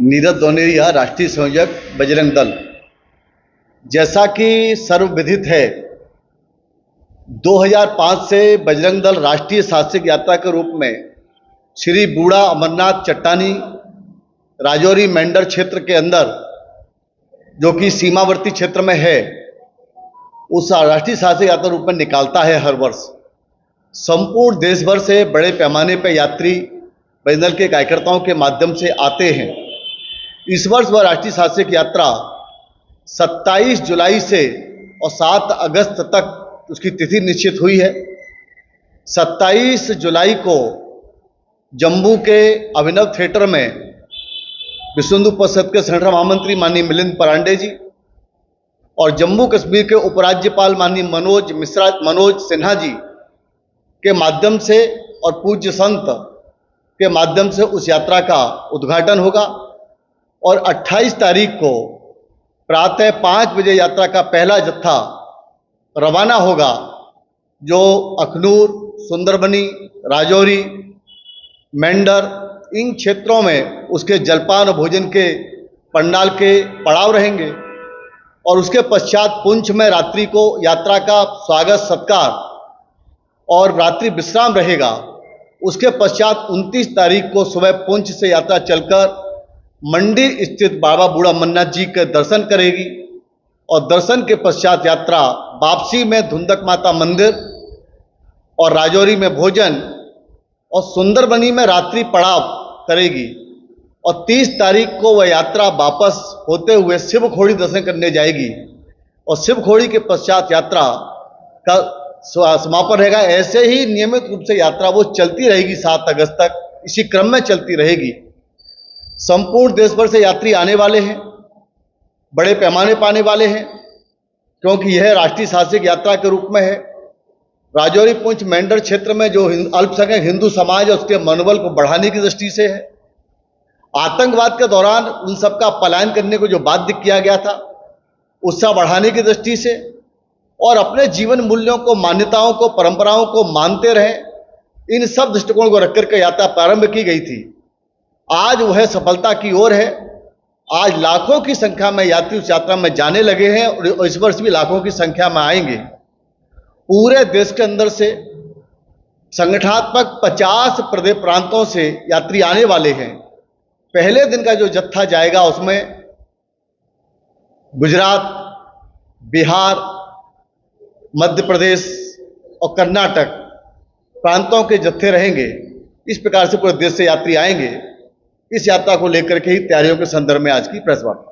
नीरज दोनेरिया, राष्ट्रीय संयोजक, बजरंग दल। जैसा कि सर्वविदित है, 2005 से बजरंग दल राष्ट्रीय साहसिक यात्रा के रूप में श्री बूढ़ा अमरनाथ चट्टानी राजौरी मेंढर क्षेत्र के अंदर, जो कि सीमावर्ती क्षेत्र में है, उस राष्ट्रीय साहसिक यात्रा रूप में निकालता है हर वर्ष। संपूर्ण देश भर से बड़े पैमाने पर यात्री बजरंग दल के कार्यकर्ताओं के माध्यम से आते हैं। इस वर्ष वह राष्ट्रीय साहसिक यात्रा 27 जुलाई से और 7 अगस्त तक उसकी तिथि निश्चित हुई है। 27 जुलाई को जम्मू के अभिनव थिएटर में विश्व हिंदू परिषद के संगठन महामंत्री माननीय मिलिंद परांडे जी और जम्मू कश्मीर के उपराज्यपाल माननीय मनोज सिन्हा जी के माध्यम से और पूज्य संत के माध्यम से उस यात्रा का उद्घाटन होगा और 28 तारीख को प्रातः 5 बजे यात्रा का पहला जत्था रवाना होगा, जो अखनूर, सुंदरबनी, राजौरी, मेंढर इन क्षेत्रों में उसके जलपान और भोजन के पंडाल के पड़ाव रहेंगे। और उसके पश्चात पुंछ में रात्रि को यात्रा का स्वागत सत्कार और रात्रि विश्राम रहेगा। उसके पश्चात 29 तारीख को सुबह पुंछ से यात्रा चलकर मंडी स्थित बाबा बूढ़ा अमरनाथ जी के दर्शन करेगी और दर्शन के पश्चात यात्रा वापसी में धुंधक माता मंदिर और राजौरी में भोजन और सुंदरबनी में रात्रि पड़ाव करेगी। और 30 तारीख को वह यात्रा वापस होते हुए शिवखोड़ी दर्शन करने जाएगी और शिवखोड़ी के पश्चात यात्रा का समापन रहेगा। ऐसे ही नियमित रूप से यात्रा वो चलती रहेगी 7 अगस्त तक, इसी क्रम में चलती रहेगी। संपूर्ण देश भर से यात्री आने वाले हैं, बड़े पैमाने पर आने वाले हैं, क्योंकि यह राष्ट्रीय साहसिक यात्रा के रूप में है। राजौरी पुंछ मेंढर क्षेत्र में जो अल्पसंख्यक हिंदू समाज है, उसके मनोबल को बढ़ाने की दृष्टि से है। आतंकवाद के दौरान उन सबका पलायन करने को जो बाध्य किया गया था, उत्साह बढ़ाने की दृष्टि से और अपने जीवन मूल्यों को, मान्यताओं को, परंपराओं को मानते रहे, इन सब दृष्टिकोण को रखकर के यात्रा प्रारंभ की गई थी। आज वह सफलता की ओर है। आज लाखों की संख्या में यात्री उस यात्रा में जाने लगे हैं और इस वर्ष भी लाखों की संख्या में आएंगे। पूरे देश के अंदर से संगठनात्मक 50 प्रदेश प्रांतों से यात्री आने वाले हैं। पहले दिन का जो जत्था जाएगा उसमें गुजरात, बिहार, मध्य प्रदेश और कर्नाटक प्रांतों के जत्थे रहेंगे। इस प्रकार से पूरे देश से यात्री आएंगे। इस यात्रा को लेकर के ही तैयारियों के संदर्भ में आज की प्रेस वार्ता।